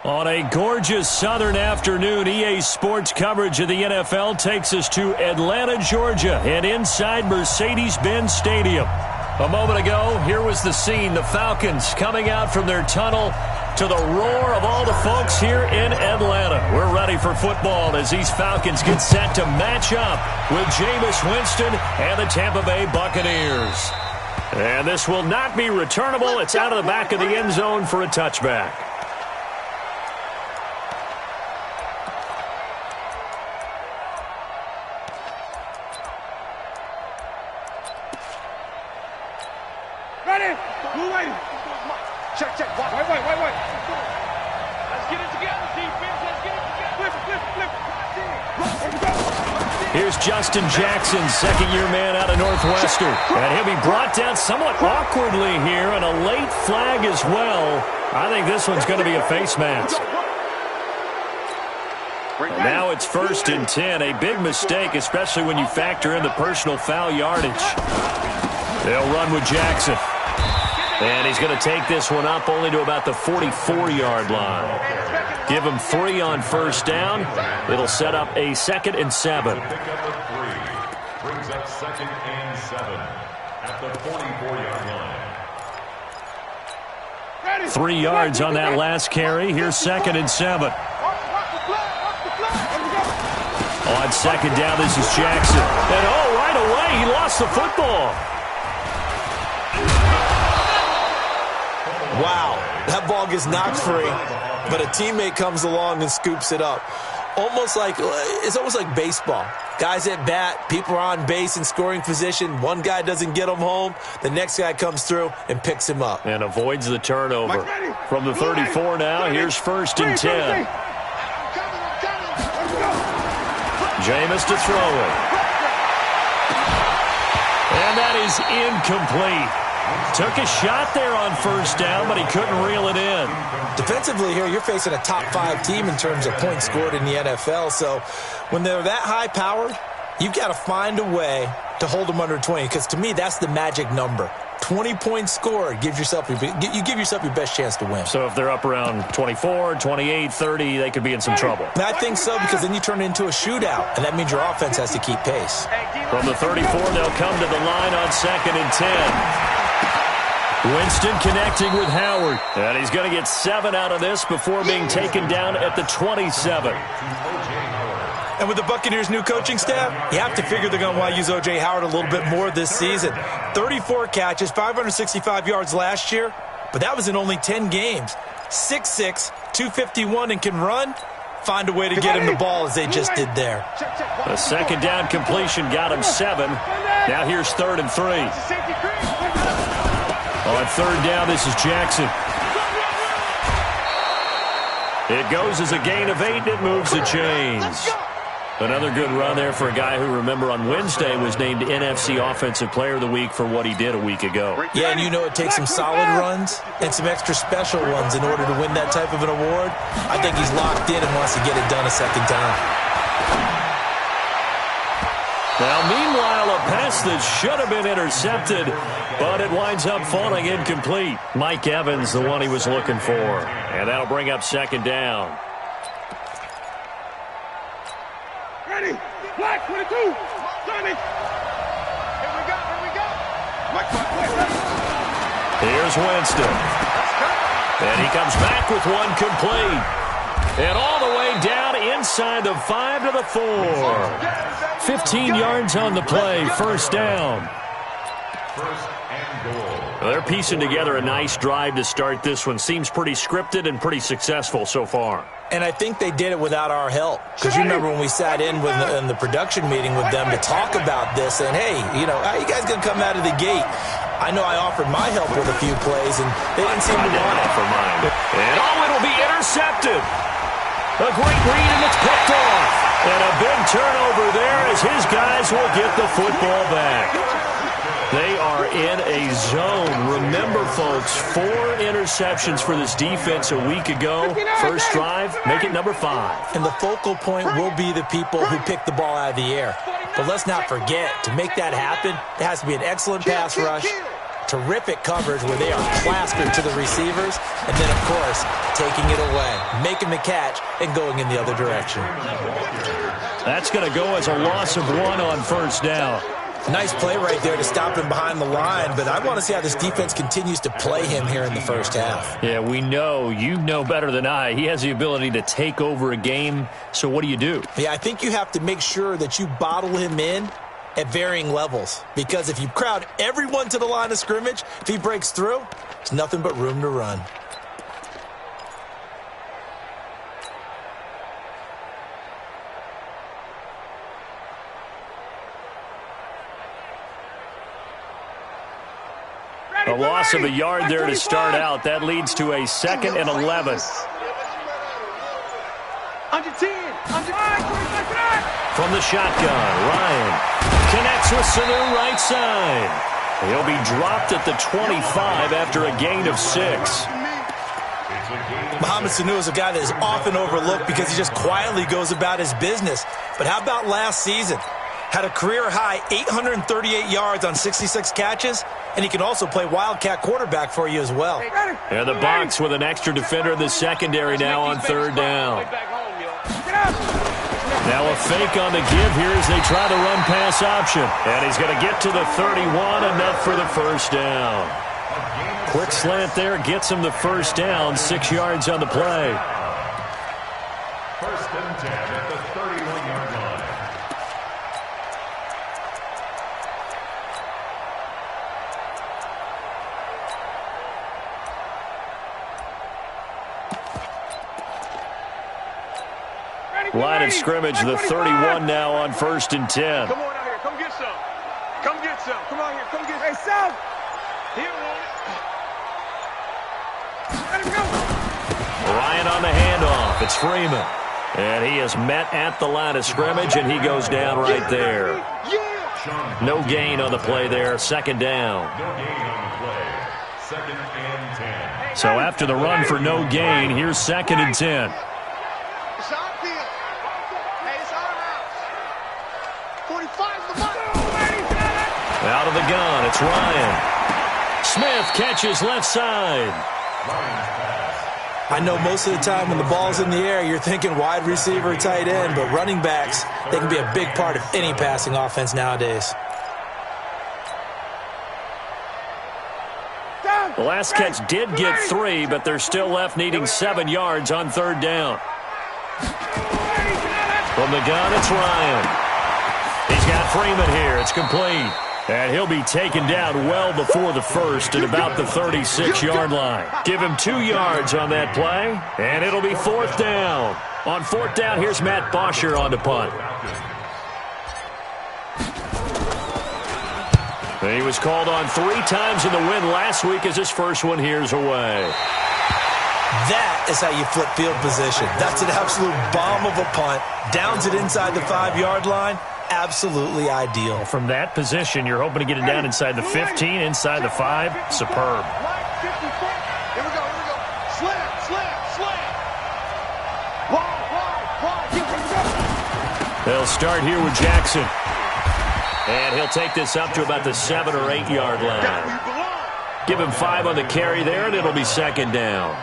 On a gorgeous southern afternoon, EA Sports coverage of the NFL takes us to Atlanta, Georgia, and inside Mercedes-Benz Stadium. A moment ago, here was the scene. The Falcons coming out from their tunnel to the roar of all the folks here in Atlanta. We're ready for football as these Falcons get set to match up with Jameis Winston and the Tampa Bay Buccaneers. And this will not be returnable. It's out of the back of the end zone for a touchback. Check. Wait. Let's get it together, defense. Let's get it together. Flip. Here's Justin Jackson, second-year man out of Northwestern. And he'll be brought down somewhat awkwardly here, and a late flag as well. I think this one's going to be a face mask. And now it's 1st and 10. A big mistake, especially when you factor in the personal foul yardage. They'll run with Jackson. And he's going to take this one up only to about the 44-yard line. Give him 3 on first down. It'll set up a 2nd and 7. Brings up 2nd and 7 at the 44-yard line. 3 yards on that last carry. Here's 2nd and 7. On 2nd down, this is Jackson. And right away, he lost the football. Wow, that ball gets knocked free, but a teammate comes along and scoops it up. It's almost like baseball. Guys at bat, people are on base in scoring position. One guy doesn't get him home. The next guy comes through and picks him up. And avoids the turnover. From the 34 now, here's 1st and 10. Jameis to throw it. And that is incomplete. Took a shot there on first down, but he couldn't reel it in. Defensively here, you're facing a top 5 team in terms of points scored in the NFL. So when they're that high powered, you've got to find a way to hold them under 20. Because to me, that's the magic number. 20 points scored, you give yourself your best chance to win. So if they're up around 24, 28, 30, they could be in some trouble. And I think so, because then you turn it into a shootout, and that means your offense has to keep pace. From the 34, they'll come to the line on 2nd and 10. Winston connecting with Howard. And he's going to get 7 out of this before being taken down at the 27. And with the Buccaneers' new coaching staff, you have to figure they're going to want to use O.J. Howard a little bit more this season. 34 catches, 565 yards last year, but that was in only 10 games. 6'6", 251, and can run. Find a way to get him the ball as they just did there. The 2nd down completion got him 7. Now here's 3rd and 3. On 3rd down, this is Jackson. It goes as a gain of 8. It moves the chains. Another good run there for a guy who, remember, on Wednesday was named NFC Offensive Player of the Week for what he did a week ago. Yeah, and it takes some solid runs and some extra special ones in order to win that type of an award. I think he's locked in and wants to get it done a second time. Now, meanwhile, a pass that should have been intercepted, but it winds up falling incomplete. Mike Evans, the one he was looking for. And that'll bring up 2nd down. Ready? Black 22. Johnny. Here we go. Here's Winston. And he comes back with one complete. And all the way down inside the 5 to the 4. 15 yards on the play, 1st down. Well, they're piecing together a nice drive to start this one. Seems pretty scripted and pretty successful so far. And I think they did it without our help. Because you remember when we sat in the production meeting with them to talk about this, and hey, how you guys going to come out of the gate? I know I offered my help with a few plays, and they didn't seem to want it. For mine. And it'll be intercepted. A great read, and it's picked off. And a big turnover there as his guys will get the football back. They are in a zone. Remember, folks, 4 interceptions for this defense a week ago. First drive, make it number 5. And the focal point will be the people who pick the ball out of the air. But let's not forget, to make that happen, there has to be an excellent pass rush, Terrific coverage where they are plastered to the receivers. And then, of course, taking it away, making the catch, and going in the other direction. That's going to go as a loss of 1 on first down. Nice play right there to stop him behind the line, but I want to see how this defense continues to play him here in the first half. Yeah, we know. You know better than I. He has the ability to take over a game, so what do you do? Yeah, I think you have to make sure that you bottle him in at varying levels, because if you crowd everyone to the line of scrimmage, if he breaks through, there's nothing but room to run. A loss of a yard there to start out. That leads to a 2nd and 11. Under 10. Under 9. From the shotgun, Ryan connects with Sanu right side. He'll be dropped at the 25 after a gain of 6. Mohamed Sanu is a guy that is often overlooked because he just quietly goes about his business. But how about last season? Had a career-high 838 yards on 66 catches, and he can also play wildcat quarterback for you as well. And the Bucs with an extra defender in the secondary now on 3rd down. Now a fake on the give here as they try the run-pass option. And he's going to get to the 31, enough for the first down. Quick slant there, gets him the first down, 6 yards on the play. 1st and 10 at the 31-yard line. Line of scrimmage, the 31 now on 1st and 10. Come on out here. Come get some. Come get some. Come on here. Come get some. Hey, South. Here on it. Let him go. Ryan on the handoff. It's Freeman. And he is met at the line of scrimmage, and he goes down right there. No gain on the play there. 2nd down. No gain on the play. 2nd and 10. So after the run for no gain, here's 2nd and 10. Out of the gun, it's Ryan. Smith catches left side. I know most of the time when the ball's in the air, you're thinking wide receiver, tight end, but running backs, they can be a big part of any passing offense nowadays. The last catch did get 3, but they're still left needing 7 yards on 3rd down. From the gun, it's Ryan. He's got Freeman here. It's complete. And he'll be taken down well before the first at about the 36-yard line. Give him 2 yards on that play, and it'll be 4th down. On 4th down, here's Matt Bosher on the punt. And he was called on 3 times in the win last week as his first one here's away. That is how you flip field position. That's an absolute bomb of a punt. Downs it inside the 5-yard line. Absolutely ideal. From that position, you're hoping to get it down inside the 15, inside the 5. Superb. Here we go. Slam. They'll start here with Jackson. And he'll take this up to about the 7 or 8 yard line. Give him 5 on the carry there, and it'll be 2nd down.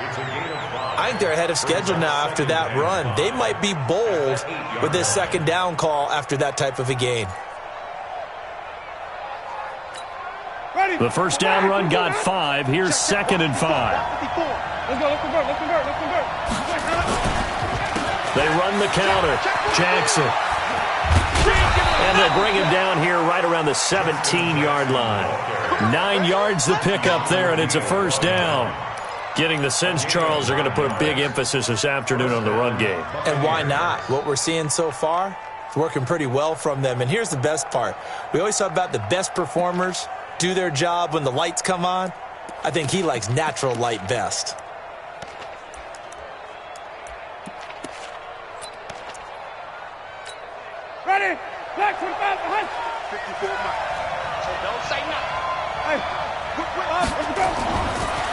I think they're ahead of schedule now after that run. They might be bold with this 2nd down call after that type of a gain. The first down run got 5. Here's 2nd and 5. Let's convert. They run the counter. Jackson. And they'll bring him down here right around the 17-yard line. 9 yards the pickup there, and it's a first down. Getting the sense Charles are going to put a big emphasis this afternoon on the run game. And why not? What we're seeing so far is working pretty well from them. And here's the best part. We always talk about the best performers do their job when the lights come on. I think he likes natural light best. Ready? Black 25 behind. 54 miles. So don't say nothing. Hey, let's go.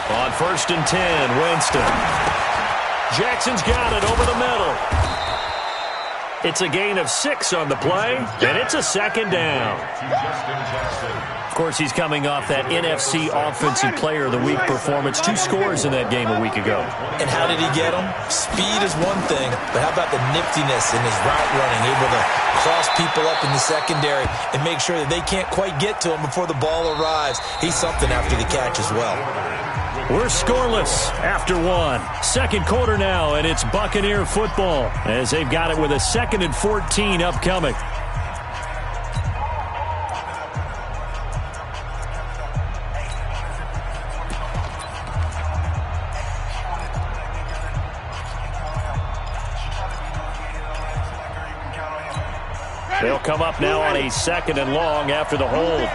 On 1st and 10, Winston. Jackson's got it over the middle. It's a gain of 6 on the play, and it's a 2nd down. Of course, he's coming off that NFC Offensive Player of the Week performance. 2 scores in that game a week ago. And how did he get them? Speed is one thing, but how about the niftiness in his route running, able to cross people up in the secondary and make sure that they can't quite get to him before the ball arrives. He's something after the catch as well. We're scoreless after 1. Second quarter now, and it's Buccaneer football as they've got it with a 2nd and 14 upcoming. They'll come up now on a 2nd and long after the hold.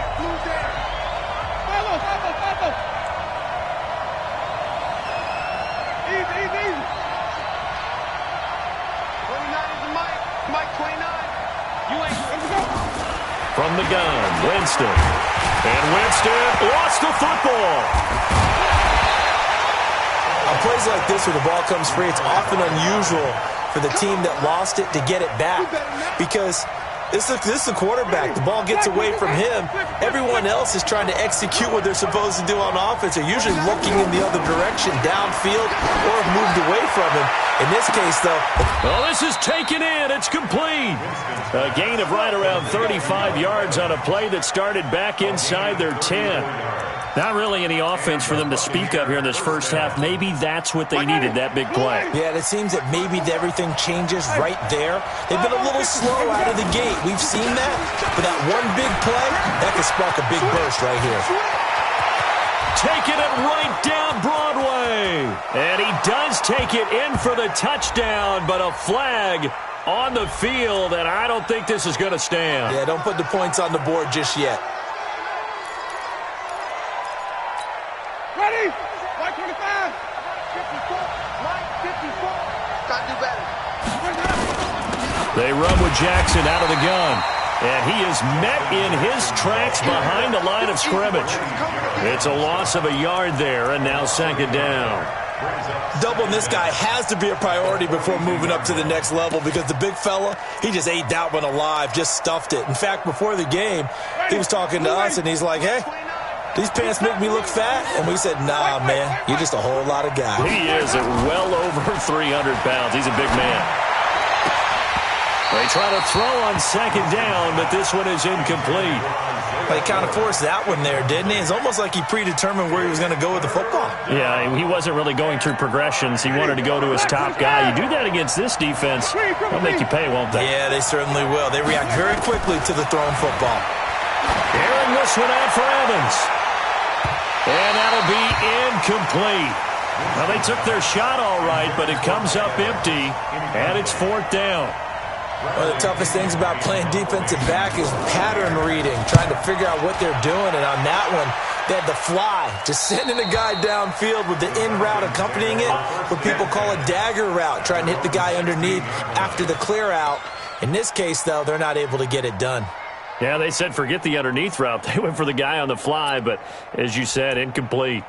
From the gun, Winston. And Winston lost the football. On plays like this where the ball comes free, it's often unusual for the team that lost it to get it back because this is the quarterback. The ball gets away from him. Everyone else is trying to execute what they're supposed to do on offense. They're usually looking in the other direction, downfield, or have moved away from him. In this case, though, well, this is taken in. It's complete. A gain of right around 35 yards on a play that started back inside their 10. Not really any offense for them to speak of here in this first half. Maybe that's what they needed, that big play. Yeah, it seems that maybe everything changes right there. They've been a little slow out of the gate. We've seen that. But that one big play, that could spark a big burst right here. Taking it right down Broadway. And he does take it in for the touchdown, but a flag on the field, and I don't think this is going to stand. Yeah, don't put the points on the board just yet. Ready? 125. 54. 54. Got to do better. They run with Jackson out of the gun. And he is met in his tracks behind the line of scrimmage. It's a loss of a yard there, and now 2nd down. Doubling this guy has to be a priority before moving up to the next level because the big fella, he just ate that one alive, just stuffed it. In fact, before the game, he was talking to us, and he's like, hey, these pants make me look fat. And we said, nah, man, you're just a whole lot of guy. He is at well over 300 pounds. He's a big man. They try to throw on 2nd down, but this one is incomplete. They kind of forced that one there, didn't he? It's almost like he predetermined where he was going to go with the football. Yeah, he wasn't really going through progressions. He wanted to go to his top guy. You do that against this defense, they'll make you pay, won't they? Yeah, they certainly will. They react very quickly to the thrown football. Airing this one out for Evans. And that'll be incomplete. Well, they took their shot all right, but it comes up empty, and it's 4th down. One of the toughest things about playing defensive back is pattern reading, trying to figure out what they're doing. And on that one, they had the fly, just sending a guy downfield with the in route accompanying it, what people call a dagger route, trying to hit the guy underneath after the clear out. In this case, though, they're not able to get it done. Yeah, they said forget the underneath route. They went for the guy on the fly, but as you said, incomplete.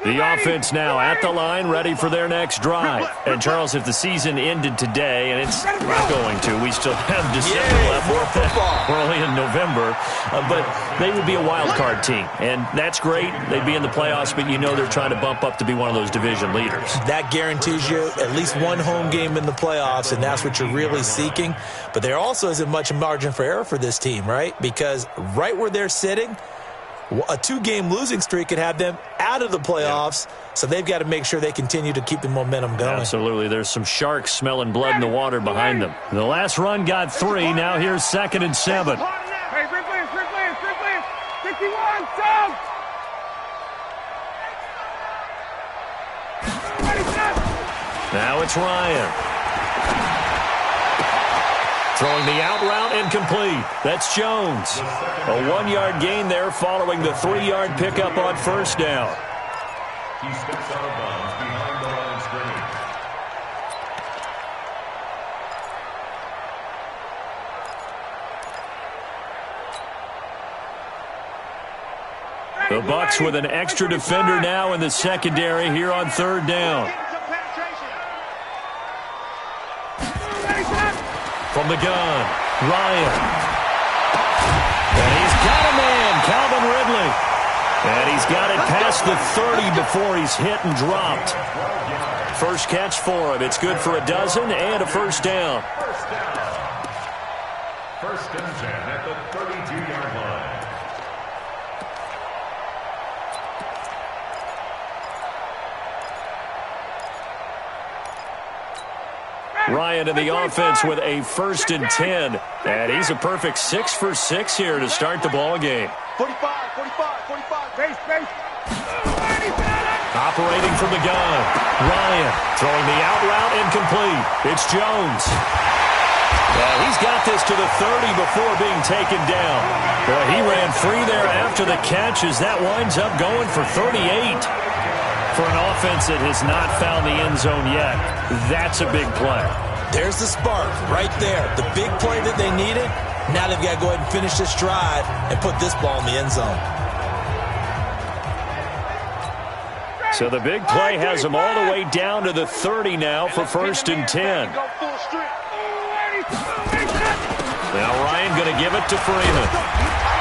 The offense now at the line, ready for their next drive. And, Charles, if the season ended today, and it's not going to, we still have December left. More football. We're only in November. But they would be a wild card team, and that's great. They'd be in the playoffs, but you know they're trying to bump up to be one of those division leaders. That guarantees you at least one home game in the playoffs, and that's what you're really seeking. But there also isn't much margin for error for this team, right? Because right where they're sitting, a 2-game losing streak could have them out of the playoffs, so they've got to make sure they continue to keep the momentum going. Absolutely. There's some sharks smelling blood in the water behind them. The last run got 3. Now here's 2nd and 7. Hey, free players. 61, down. Now it's Ryan. Throwing the out route incomplete. That's Jones. A 1-yard gain there following the 3-yard pickup on 1st down. He steps out of bounds behind the line of scrimmage. The Bucs with an extra defender now in the secondary here on third down. From the gun, Ryan. And he's got a man, Calvin Ridley. And he's got it past the 30 before he's hit and dropped. First catch for him. It's good for a dozen and a first down. First and 10 at the 32-yard line. Ryan in the offense with a first and 10. And he's a perfect 6 for 6 here to start the ball game. 45. Base. Operating from the gun. Ryan throwing the out route incomplete. It's Jones. Well, he's got this to the 30 before being taken down. Boy, he ran free there after the catch as that winds up going for 38. For an offense that has not found the end zone yet, that's a big play. There's the spark right there. The big play that they needed. Now they've got to go ahead and finish this drive and put this ball in the end zone. So the big play has them all the way down to the 30 now for first and 10. Now Ryan going to give it to Freeman.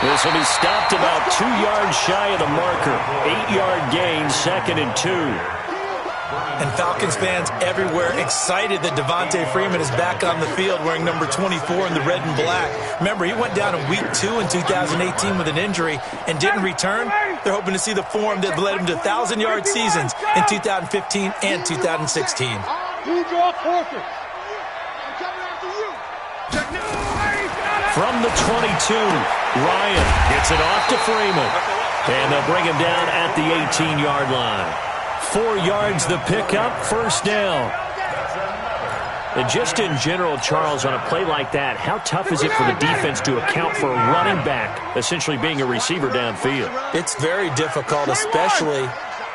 This will be stopped about 2 yards shy of the marker. 8-yard gain, second and 2. And Falcons fans everywhere excited that Devontae Freeman is back on the field wearing number 24 in the red and black. Remember, he went down in week 2 in 2018 with an injury and didn't return. They're hoping to see the form that led him to 1,000-yard seasons in 2015 and 2016. From the 22, Ryan gets it off to Freeman. And they'll bring him down at the 18-yard line. 4 yards the pickup, first down. And just in general, Charles, on a play like that, how tough is it for the defense to account for a running back essentially being a receiver downfield? It's very difficult, especially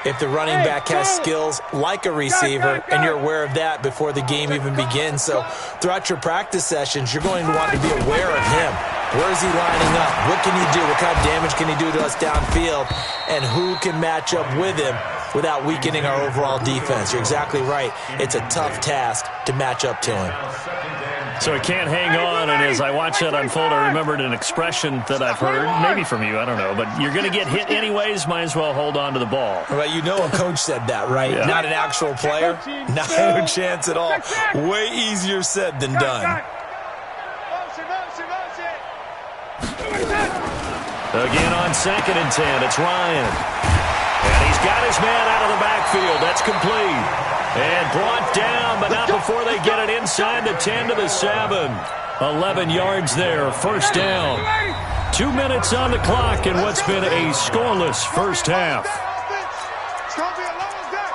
if the running back has skills like a receiver, and you're aware of that before the game even begins. So throughout your practice sessions, you're going to want to be aware of him. Where is he lining up? What can he do? What kind of damage can he do to us downfield? And who can match up with him without weakening our overall defense? You're exactly right. It's a tough task to match up to him. So he can't hang on, and as I watch that unfold, I remembered an expression that I've heard, maybe from you, I don't know, but you're going to get hit anyways, might as well hold on to the ball. Well, you know a coach said that, right? Yeah. Not an actual player. No chance at all. Way easier said than done. Again on second and 10, it's Ryan. And he's got his man out of the backfield. That's complete. And brought down, but not before they get it inside the 10 to the 7. 11 yards there, first down. 2 minutes on the clock in what's been a scoreless first half. It's going to be a long day.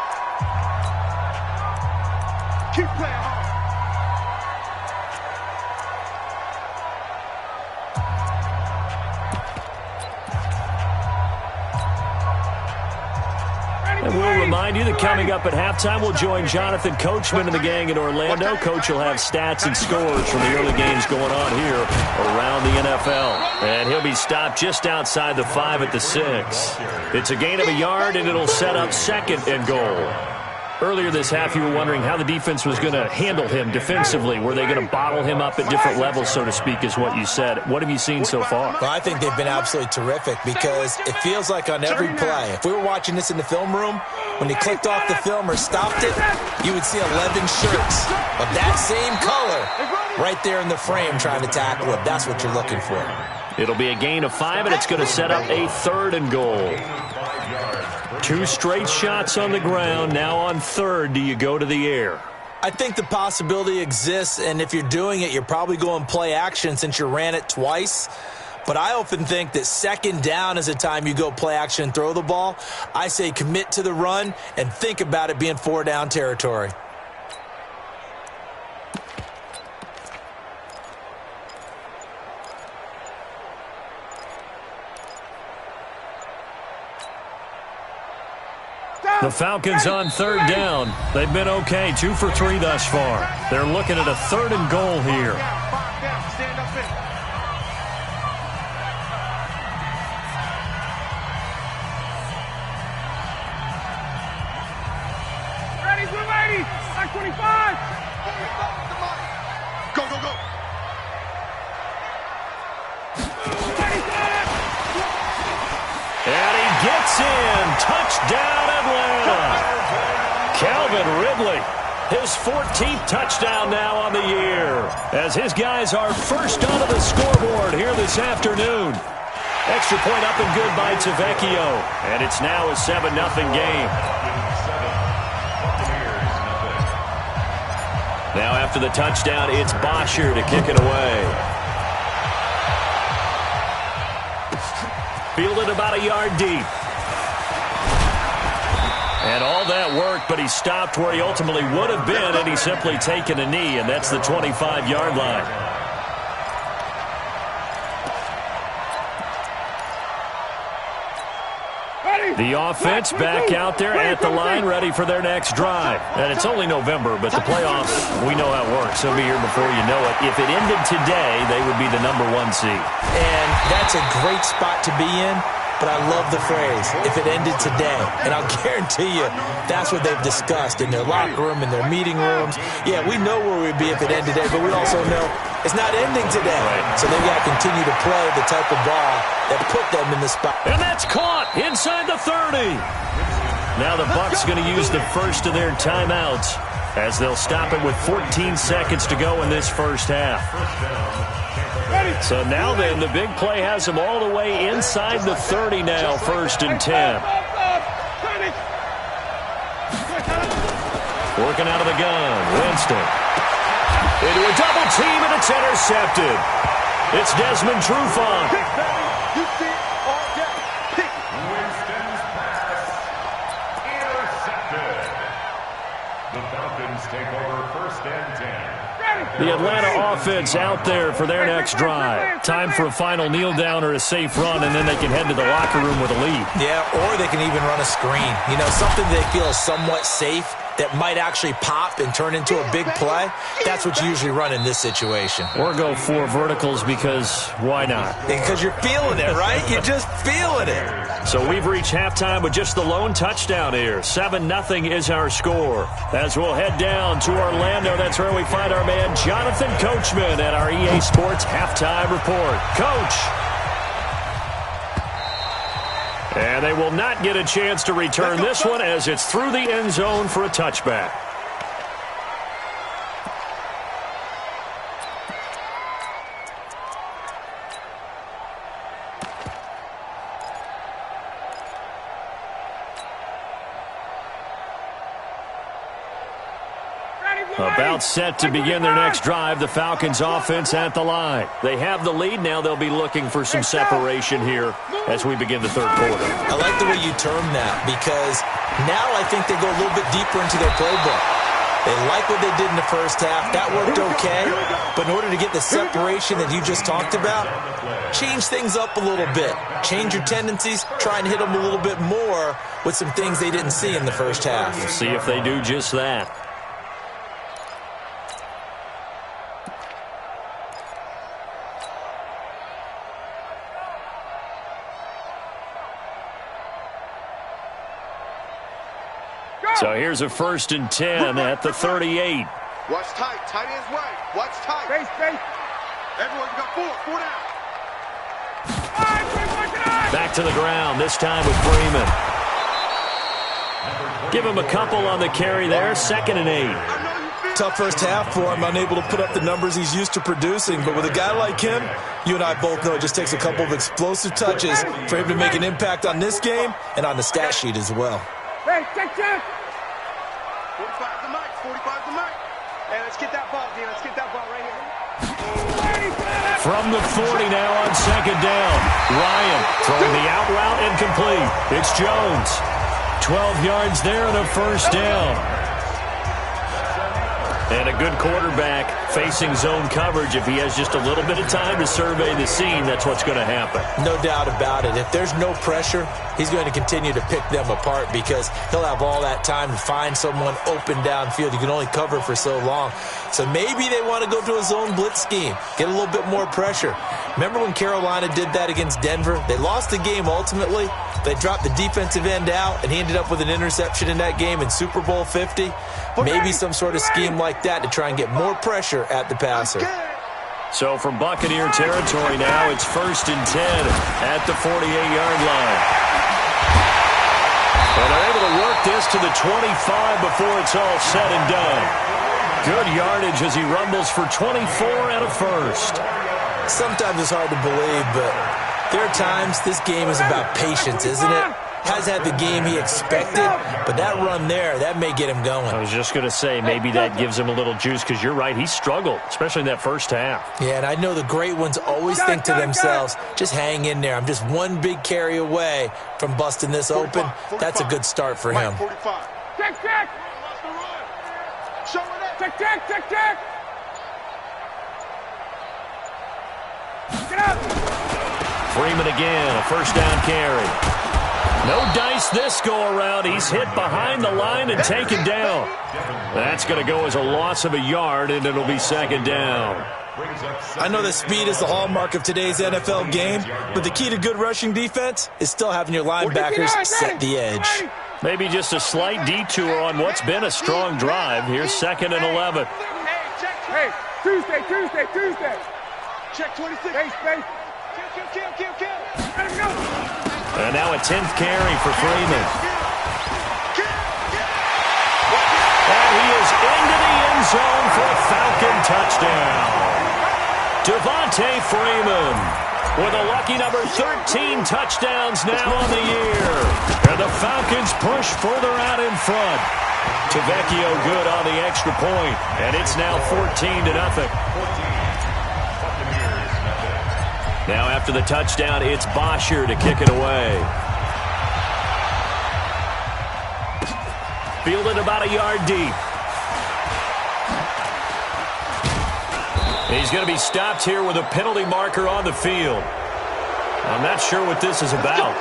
Keep playing hard. And we'll remind you that coming up at halftime, we'll join Jonathan Coachman and the gang in Orlando. Coach will have stats and scores from the early games going on here around the NFL. And he'll be stopped just outside the 5 at the 6. It's a gain of a yard, and it'll set up second and goal. Earlier this half, you were wondering how the defense was going to handle him defensively. Were they going to bottle him up at different levels, so to speak, is what you said. What have you seen so far? Well, I think they've been absolutely terrific because it feels like on every play, if we were watching this in the film room, when he clicked off the film or stopped it, you would see 11 shirts of that same color right there in the frame trying to tackle him. That's what you're looking for. It'll be a gain of 5, and it's going to set up a third and goal. 2 straight shots on the ground. Now on third, do you go to the air? I think the possibility exists, and if you're doing it, you're probably going play action since you ran it twice. But I often think that second down is the time you go play action and throw the ball. I say commit to the run and think about it being 4 down territory. The Falcons on third down. They've been okay, 2 for 3 thus far. They're looking at a third and goal here. 25, 25. Go, go, go. And he gets in. Touchdown, Atlanta. Calvin Ridley, his 14th touchdown now on the year, as his guys are first onto the scoreboard here this afternoon. Extra point up and good by Tavecchio, and it's now a 7-0 game. Now after the touchdown, it's Bosher to kick it away. Fielded about a yard deep. And all that work, but he stopped where he ultimately would have been, and he's simply taken a knee, and that's the 25-yard line. The offense back out there at the line, ready for their next drive. And it's only November, but the playoffs, we know how it works. They'll be here before you know it. If it ended today, they would be the #1 seed. And that's a great spot to be in. But I love the phrase, if it ended today. And I'll guarantee you, that's what they've discussed in their locker room, in their meeting rooms. Yeah, we know where we'd be if it ended today, but we also know it's not ending today. Right. So they've got to continue to play the type of ball that put them in the spot. And that's caught inside the 30. Now the Bucs going to use the first of their timeouts as they'll stop it with 14 seconds to go in this first half. So now then, the big play has them all the way inside the 30 now, 1st and 10. Working out of the gun, Winston. Into a double team, and it's intercepted. It's Desmond Trufant. Winston's pass intercepted. The Falcons take over 1st and 10. The Atlanta offense out there for their next drive. Time for a final kneel down or a safe run, and then they can head to the locker room with a lead. Yeah, or they can even run a screen. You know, something they feel is somewhat safe that might actually pop and turn into a big play. That's what you usually run in this situation. Or go 4 verticals because why not? Because you're feeling it, right? You're just feeling it. So we've reached halftime with just the lone touchdown here. 7-0 is our score. As we'll head down to Orlando, that's where we find our man Jonathan Coachman at our EA Sports Halftime Report. Coach. And they will not get a chance to return this one as it's through the end zone for a touchback. About set to begin their next drive, the Falcons offense at the line. They have the lead. Now they'll be looking for some separation here as we begin the 3rd quarter. I like the way you term that because now I think they go a little bit deeper into their playbook. They like what they did in the first half. That worked okay. But in order to get the separation that you just talked about, change things up a little bit. Change your tendencies. Try and hit them a little bit more with some things they didn't see in the first half. We'll see if they do just that. So here's a 1st and 10 at the 38. Watch tight. Tight ends right. Watch tight. Face, face. Everyone, you got 4 down. Back to the ground, this time with Freeman. Give him a couple on the carry there. 2nd and 8. Tough first half for him, unable to put up the numbers he's used to producing. But with a guy like him, you and I both know it just takes a couple of explosive touches for him to make an impact on this game and on the stat sheet as well. Hey, check. 45 the mic. 45 the mic. Hey, let's get that ball, D. Let's get that ball right here. From the 40 now on 2nd down. Ryan throwing the out route incomplete. It's Jones. 12 yards there and a 1st down. And a a good quarterback facing zone coverage. If he has just a little bit of time to survey the scene, that's what's going to happen. No doubt about it. If there's no pressure, he's going to continue to pick them apart because he'll have all that time to find someone open downfield. You can only cover for so long. So maybe they want to go to a zone blitz scheme, get a little bit more pressure. Remember when Carolina did that against Denver? They lost the game ultimately. They dropped the defensive end out, and he ended up with an interception in that game in Super Bowl 50. Maybe some sort of scheme like that to try and get more pressure at the passer. So from Buccaneer territory now, it's 1st and 10 at the 48-yard line. And they're able to work this to the 25 before it's all said and done. Good yardage as he rumbles for 24 and a first. Sometimes it's hard to believe, but there are times this game is about patience, isn't it? Has had the game he expected, but that run there, that may get him going. I was just going to say, maybe that gives him a little juice because you're right, he struggled, especially in that first half. Yeah, and I know the great ones always think to themselves, just hang in there. I'm just one big carry away from busting this open. That's a good start for him. Check, check! Check, check, check, check! Get up! Freeman again, a first down carry. No dice this go-around. He's hit behind the line and taken down. That's going to go as a loss of a yard, and it'll be 2nd down. I know that speed is the hallmark of today's NFL game, but the key to good rushing defense is still having your linebackers set the edge. Maybe just a slight detour on what's been a strong drive. Here's 2nd and 11. Hey, Tuesday. Check 26. Space. Kill. Let him go. And now a 10th carry for Freeman. And he is into the end zone for a Falcon touchdown. Devontae Freeman with a lucky number 13 touchdowns now on the year. And the Falcons push further out in front. Tavecchio good on the extra point, and it's now 14-0. Now after the touchdown, it's Bosher to kick it away. Fielded about a yard deep. He's going to be stopped here with a penalty marker on the field. I'm not sure what this is about.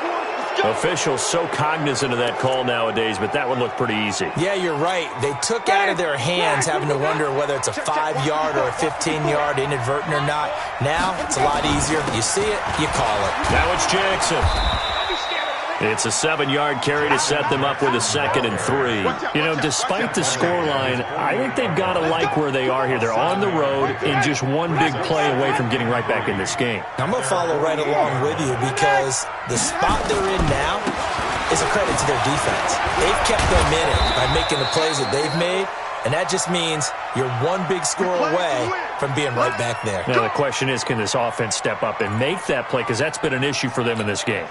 Officials so cognizant of that call nowadays, but that would look pretty easy. Yeah, you're right. They took out of their hands having to wonder whether it's a 5-yard or a 15-yard, inadvertent or not. Now, it's a lot easier. You see it, you call it. Now it's Jackson. It's a 7-yard carry to set them up with a 2nd and 3. You know, despite the scoreline, I think they've got to like where they are here. They're on the road and just one big play away from getting right back in this game. I'm going to follow right along with you because the spot they're in now is a credit to their defense. They've kept them in it by making the plays that they've made, and that just means you're one big score away from being right back there. Now the question is, can this offense step up and make that play? Because that's been an issue for them in this game.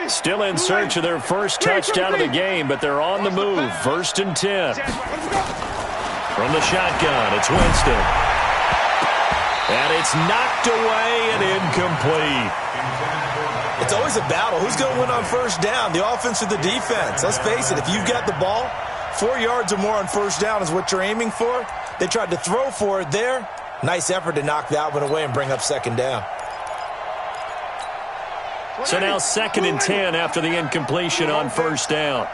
Still in search of their first touchdown of the game, but they're on the move. 1st and 10. From the shotgun, it's Winston. And it's knocked away and incomplete. It's always a battle. Who's going to win on first down, the offense or the defense? Let's face it, if you've got the ball, 4 yards or more on first down is what you're aiming for. They tried to throw for it there. Nice effort to knock that one away and bring up 2nd down. So now 2nd and 10 after the incompletion on first down.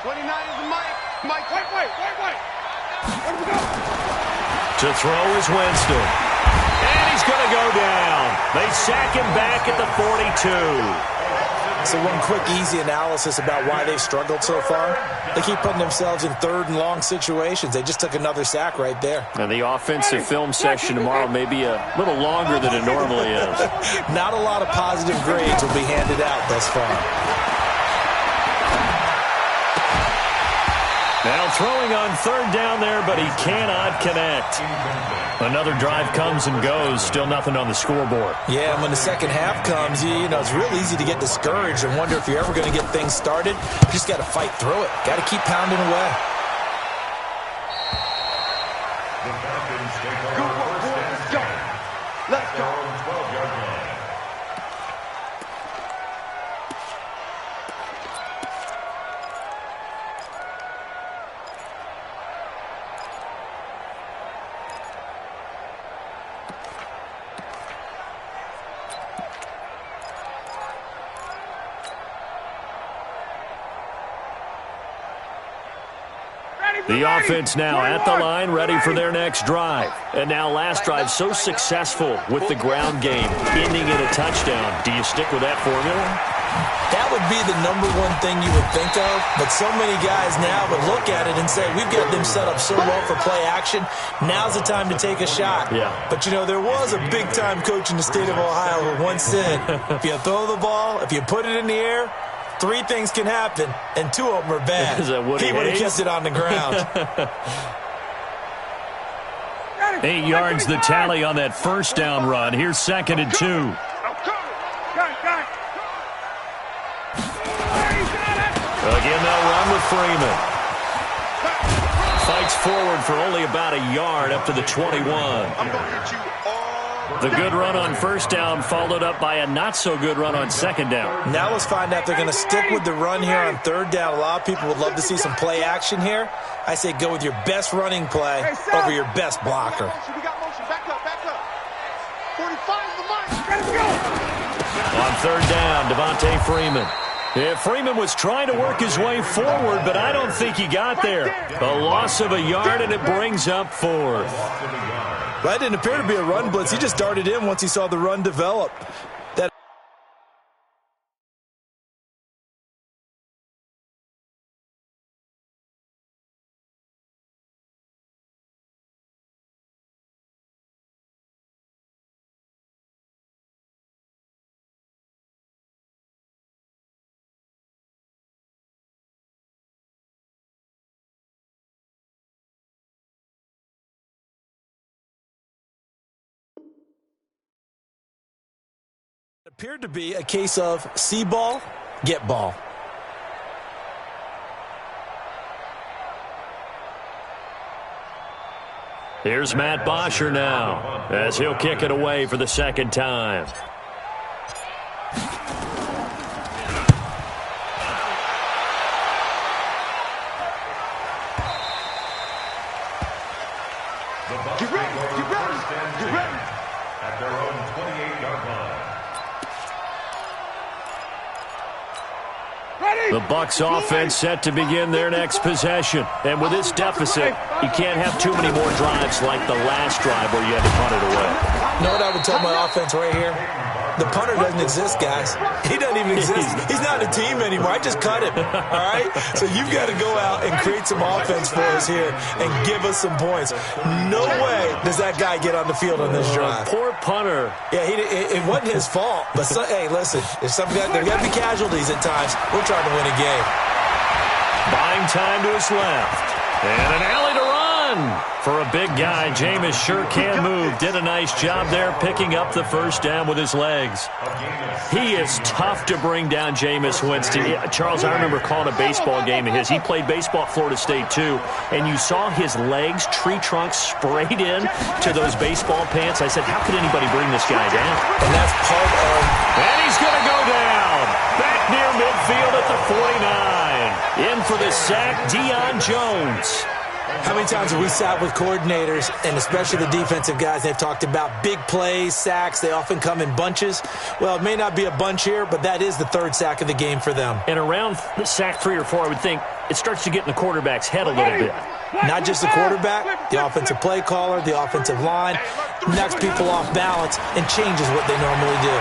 29 is the Mike. Wait. To throw is Winston. And he's going to go down. They sack him back at the 42. So one quick, easy analysis about why they've struggled so far. They keep putting themselves in 3rd and long situations. They just took another sack right there. And the offensive film session tomorrow may be a little longer than it normally is. Not a lot of positive grades will be handed out thus far. Now throwing on 3rd down there, but he cannot connect. Another drive comes and goes. Still nothing on the scoreboard. Yeah, and when the second half comes, you know, it's real easy to get discouraged and wonder if you're ever going to get things started. You just got to fight through it. Got to keep pounding away. Let's go. The offense now at the line, ready for their next drive. And now last drive so successful with the ground game, ending in a touchdown. Do you stick with that formula? That would be the #1 thing you would think of, but so many guys now would look at it and say, we've got them set up so well for play action, now's the time to take a shot. Yeah. But, you know, there was a big-time coach in the state of Ohio who once said, if you throw the ball, if you put it in the air, 3 things can happen, and 2 of them are bad. He would have kept it on the ground. 8 yards the tally on that first down run. Here's 2nd and 2. Again, they'll run with Freeman. Fights forward for only about a yard up to the 21. The good run on first down followed up by a not-so-good run on second down. Now let's find out if they're going to stick with the run here on third down. A lot of people would love to see some play action here. I say go with your best running play over your best blocker. We got motion. Back up. 45 the mark. Let's go. On third down, Devontae Freeman. Yeah, Freeman was trying to work his way forward, but I don't think he got there. A loss of a yard, and it brings up 4th. That didn't appear to be a run blitz. He just darted in once he saw the run develop. That appeared to be a case of see ball, get ball. Here's Matt Bosher now as he'll kick it away for the second time. Get ready. At their own 28-yard line. The Bucs offense set to begin their next possession. And with this deficit, you can't have too many more drives like the last drive where you had to punt it away. You know what I would tell my offense right here? The punter doesn't exist, guys. He doesn't even exist. He's not a team anymore. I just cut him, all right? So you've got to go out and create some offense for us here and give us some points. No way does that guy get on the field on this drive. Poor punter. Yeah, it wasn't his fault. But, hey, listen, if some guys, there got to be casualties at times. We're trying to win a game. Buying time to his left. And an alley to run. For a big guy, Jameis sure can move. Did a nice job there picking up the first down with his legs. He is tough to bring down, Jameis Winston. Charles, I remember calling a baseball game of his. He played baseball at Florida State, too. And you saw his legs, tree trunks sprayed in to those baseball pants. I said, how could anybody bring this guy down? And that's part of... And he's going to go down. Back near midfield at the 49. In for the sack, Deion Jones. How many times have we sat with coordinators, and especially the defensive guys, they've talked about big plays, sacks. They often come in bunches. Well, it may not be a bunch here, but that is the 3rd sack of the game for them. And around the sack 3 or 4, I would think it starts to get in the quarterback's head a little bit. Not just the quarterback, the offensive play caller, the offensive line, knocks people off balance and changes what they normally do.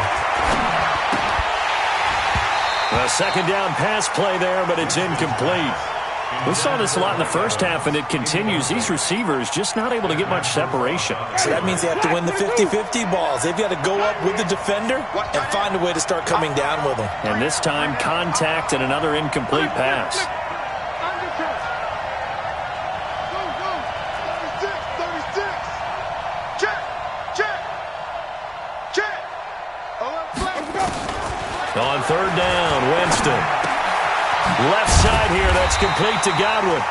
A second down pass play there, but it's incomplete. We saw this a lot in the first half, and it continues. These receivers just not able to get much separation. So that means they have to win the 50-50 balls. They've got to go up with the defender and find a way to start coming down with them. And this time, contact and another incomplete pass. On third down, Winston. Left side here, that's complete to Godwin.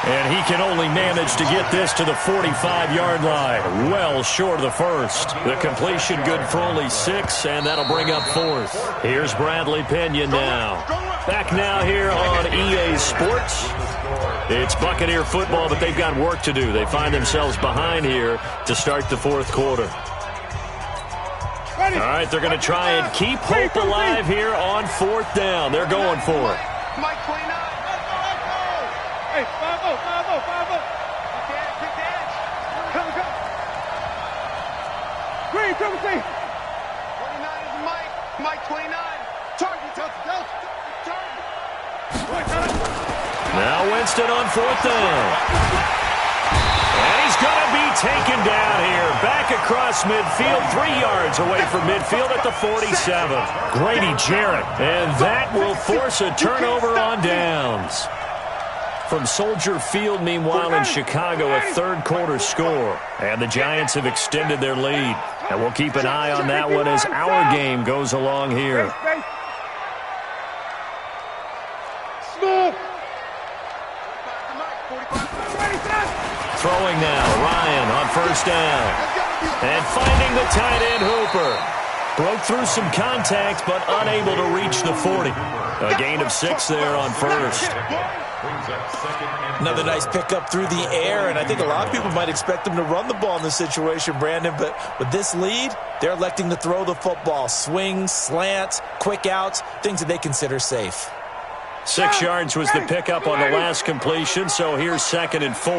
And he can only manage to get this to the 45-yard line. Well short of the first. The completion good for only 6, and that'll bring up 4th. Here's Bradley Pinion now. Back now here on EA Sports. It's Buccaneer football, but they've got work to do. They find themselves behind here to start the 4th quarter. All right, they're going to try and keep hope alive here on 4th down. They're going for it. Mike 29. Hey, 5-0. 29 is Mike. Mike 29. Target. Target. Now Winston on 4th down. And he's going to be taken down here. Back across midfield, 3 yards away from midfield at the 47. Grady Jarrett. And that will force a turnover on downs. From Soldier Field, meanwhile, in Chicago, a third-quarter score. And the Giants have extended their lead. And we'll keep an eye on that one as our game goes along here. Throwing now, Ryan on 1st down. And finding the tight end, Hooper. Broke through some contact, but unable to reach the 40. A gain of 6 there on 1st. Another nice pickup through the air, and I think a lot of people might expect them to run the ball in this situation, Brandon, but with this lead, they're electing to throw the football. Swings, slants, quick outs, things that they consider safe. 6 yards was the pickup on the last completion, so here's 2nd and 4.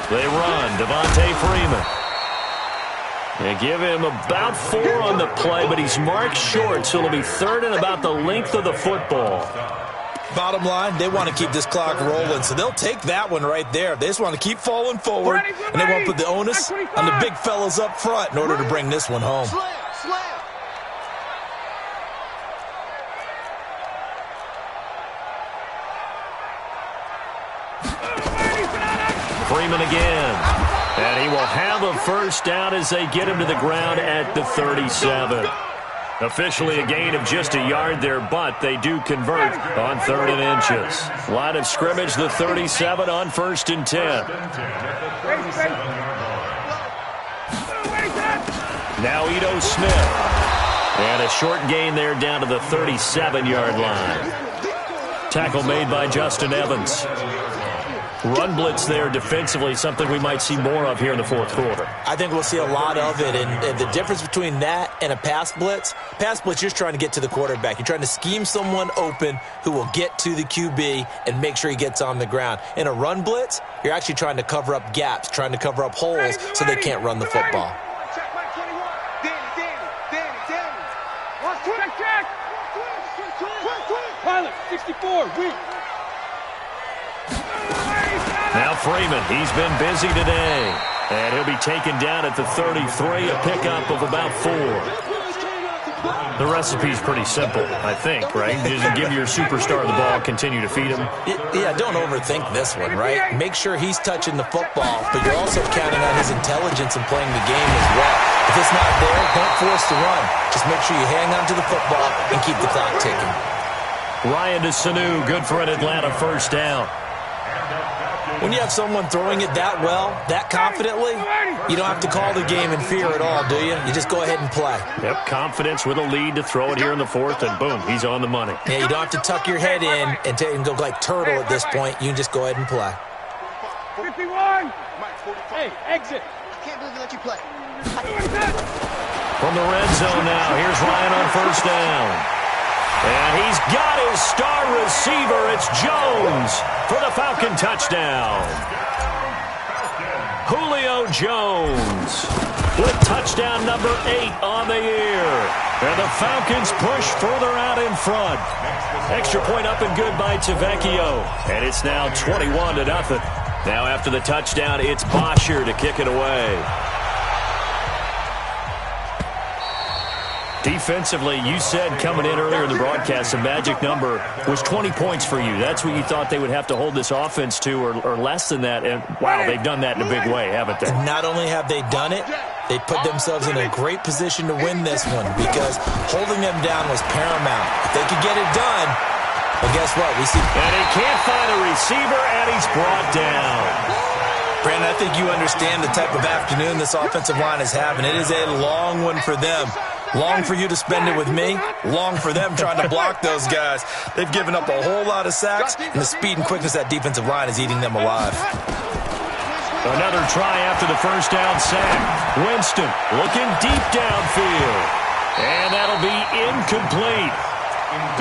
They run, Devontae Freeman. They give him about 4 on the play, but he's marked short, so it'll be 3rd and about the length of the football. Bottom line, they want to keep this clock rolling, so they'll take that one right there. They just want to keep falling forward, and they want to put the onus on the big fellas up front in order to bring this one home. Freeman again. And he will have a 1st down as they get him to the ground at the 37. Officially a gain of just a yard there, but they do convert on 3rd and inches. Line of scrimmage, the 37 on 1st and 10. Now Ito Smith. And a short gain there down to the 37-yard line. Tackle made by Justin Evans. Run blitz there defensively, something we might see more of here in the 4th quarter. I think we'll see a lot of it, and the difference between that and a pass blitz, you're just trying to get to the quarterback. You're trying to scheme someone open who will get to the QB and make sure he gets on the ground. In a run blitz, you're actually trying to cover up gaps, trying to cover up holes so they can't run the football. Pilot, 64, weak. Now Freeman, he's been busy today. And he'll be taken down at the 33, a pickup of about 4. The recipe's pretty simple, I think, right? Just give your superstar the ball, continue to feed him. Yeah, don't overthink this one, right? Make sure he's touching the football, but you're also counting on his intelligence in playing the game as well. If it's not there, don't force the run. Just make sure you hang on to the football and keep the clock ticking. Ryan to Sanu, good for an Atlanta 1st down. When you have someone throwing it that well, that confidently, you don't have to call the game in fear at all, do you? You just go ahead and play. Yep, confidence with a lead to throw it here in the 4th, and boom, he's on the money. Yeah, you don't have to tuck your head in and go like turtle at this point. You can just go ahead and play. 51. Hey, exit. I can't believe they let you play. From the red zone now, here's Ryan on 1st down. And he's got his star receiver. It's Jones for the Falcon touchdown. Julio Jones with touchdown number 8 on the year. And the Falcons push further out in front. Extra point up and good by Tavecchio. And it's now 21-0. Now after the touchdown, it's Bosher to kick it away. Defensively, you said coming in earlier in the broadcast, the magic number was 20 points for you. That's what you thought they would have to hold this offense to, or less than that. And, wow, they've done that in a big way, haven't they? And not only have they done it, they put themselves in a great position to win this one because holding them down was paramount. If they could get it done, well, guess what? We see. And he can't find a receiver, and he's brought down. Brandon, I think you understand the type of afternoon this offensive line is having. It is a long one for them. Long for you to spend it with me. Long for them trying to block those guys. They've given up a whole lot of sacks, and the speed and quickness of that defensive line is eating them alive. Another try after the 1st down sack. Winston looking deep downfield. And that'll be incomplete.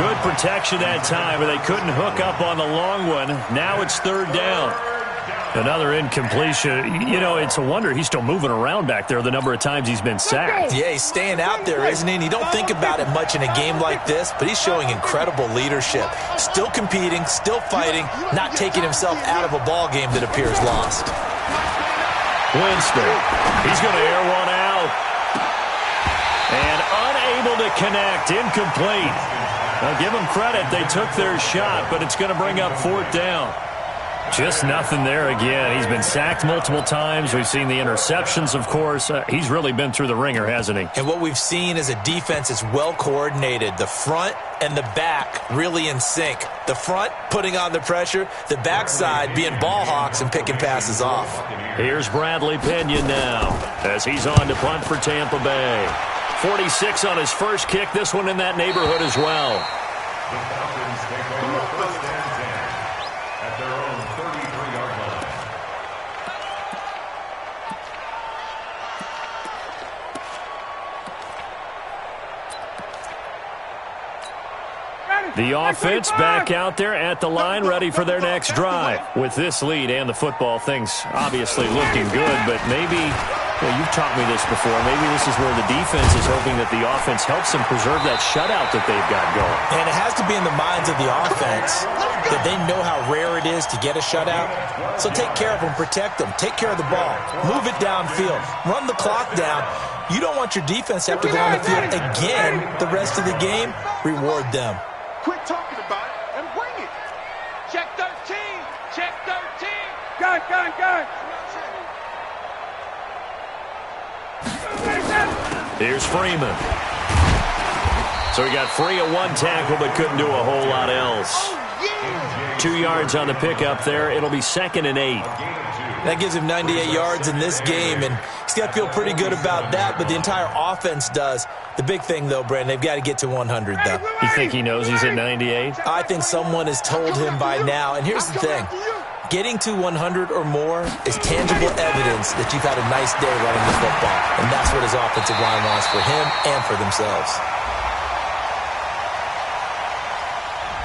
Good protection that time, but they couldn't hook up on the long one. Now it's 3rd down. Another incompletion. You know, it's a wonder he's still moving around back there the number of times he's been sacked. Yeah, he's staying out there, isn't he? And you don't think about it much in a game like this, but he's showing incredible leadership. Still competing, still fighting, not taking himself out of a ball game that appears lost. Winston, he's going to air one out. And unable to connect, incomplete. Now give them credit, they took their shot, but it's going to bring up 4th down. Just nothing there again. He's been sacked multiple times. We've seen the interceptions, of course. He's really been through the ringer, hasn't he? And what we've seen is a defense that's well coordinated. The front and the back really in sync. The front putting on the pressure, the backside being ball hawks and picking passes off. Here's Bradley Pinion now as he's on to punt for Tampa Bay. 46 on his first kick. This one in that neighborhood as well. The Falcons take over 1st and 10 at their own 33-yard line. The offense back out there at the line, ready for their next drive. With this lead and the football, things obviously looking good, but maybe, well, you've taught me this before, maybe this is where the defense is hoping that the offense helps them preserve that shutout that they've got going. And it has to be in the minds of the offense that they know how rare it is to get a shutout. So take care of them, protect them, take care of the ball, move it downfield, run the clock down. You don't want your defense to have to go on the field again the rest of the game. Reward them. Quit talking about it and bring it. Check 13. Check 13. Gun. Here's Freeman. So he got free of one tackle but couldn't do a whole lot else. 2 yards on the pickup there. It'll be 2nd and 8. That gives him 98 yards in this game, and he's got to feel pretty good about that, but the entire offense does. The big thing, though, Brandon, they've got to get to 100, though. You think he knows he's at 98? I think someone has told him by now, and here's the thing. Getting to 100 or more is tangible evidence that you've had a nice day running the football, and that's what his offensive line wants for him and for themselves.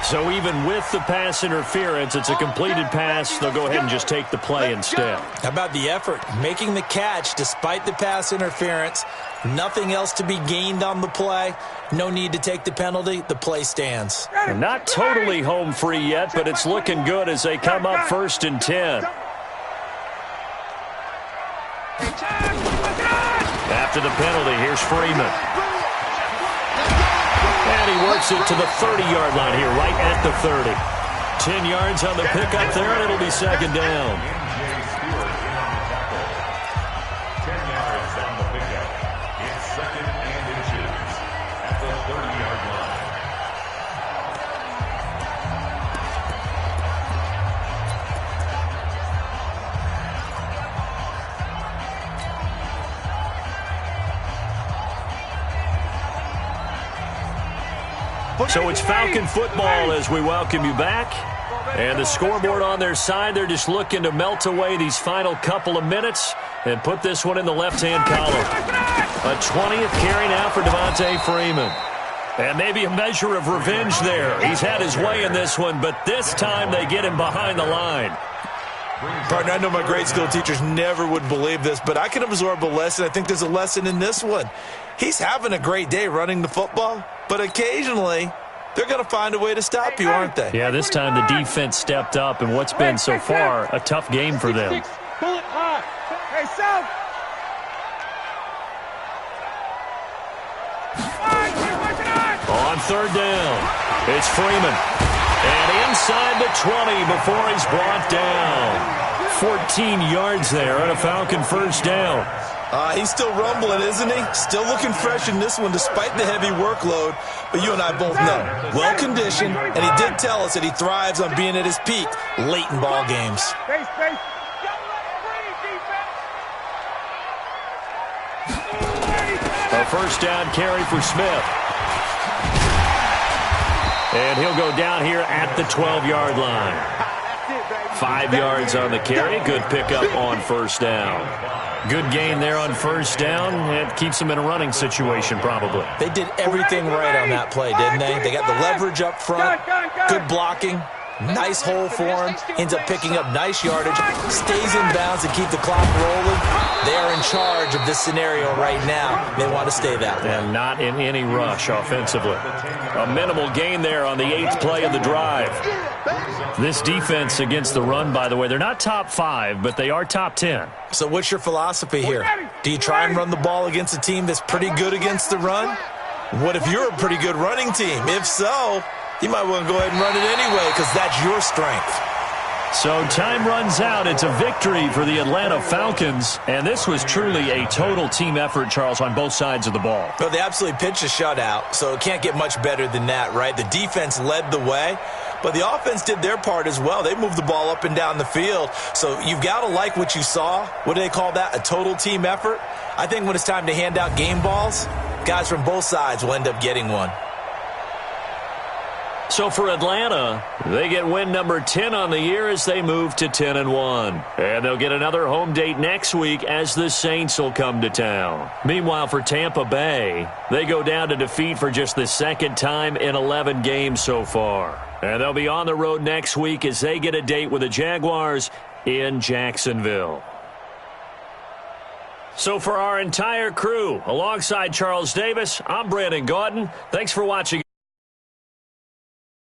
So even with the pass interference, it's a completed pass. They'll go ahead and just take the play instead. How about the effort? Making the catch despite the pass interference. Nothing else to be gained on the play. No need to take the penalty. The play stands. They're not totally home free yet, but it's looking good as they come up 1st and 10. After the penalty, here's Freeman. And he works it to the 30-yard line here, right at the 30. 10 yards on the pickup there, and it'll be 2nd down. 10 yards on the pickup. It's 2nd and inches at the 30-yard line. So it's Falcon football as we welcome you back. And the scoreboard on their side, they're just looking to melt away these final couple of minutes and put this one in the left-hand column. A 20th carry now for Devontae Freeman. And maybe a measure of revenge there. He's had his way in this one, but this time they get him behind the line. Partner, I know my grade school teachers never would believe this, but I can absorb a lesson. I think there's a lesson in this one. He's having a great day running the football, but occasionally they're going to find a way to stop you, aren't they? Yeah, this time the defense stepped up, and what's been so far a tough game for them. Bullet high. Hey, South. On 3rd down, it's Freeman. And inside the 20 before he's brought down. 14 yards there on a Falcon 1st down. He's still rumbling, isn't he? Still looking fresh in this one despite the heavy workload. But you and I both know, well-conditioned, and he did tell us that he thrives on being at his peak late in ball games. Space. A 1st down carry for Smith. And he'll go down here at the 12-yard line. 5 yards on the carry. Good pickup on 1st down. Good gain there on 1st down. It keeps them in a running situation probably. They did everything right on that play, didn't they? They got the leverage up front, good blocking, Nice hole for him. Ends up picking up nice yardage. Stays in bounds and keep the clock rolling. They're in charge of this scenario right now. They want to stay that way. And not in any rush offensively. A minimal gain there on the 8th play of the drive. This defense against the run, by the way, they're not top 5, but they are top 10. So what's your philosophy here? Do you try and run the ball against a team that's pretty good against the run? What if you're a pretty good running team? If so, you might want to go ahead and run it anyway because that's your strength. So time runs out. It's a victory for the Atlanta Falcons. And this was truly a total team effort, Charles, on both sides of the ball. Well, they absolutely pitched a shutout, so it can't get much better than that, right? The defense led the way, but the offense did their part as well. They moved the ball up and down the field. So you've got to like what you saw. What do they call that? A total team effort? I think when it's time to hand out game balls, guys from both sides will end up getting one. So for Atlanta, they get win number 10 on the year as they move to 10-1. And they'll get another home date next week as the Saints will come to town. Meanwhile, for Tampa Bay, they go down to defeat for just the second time in 11 games so far. And they'll be on the road next week as they get a date with the Jaguars in Jacksonville. So for our entire crew, alongside Charles Davis, I'm Brandon Gaudin. Thanks for watching.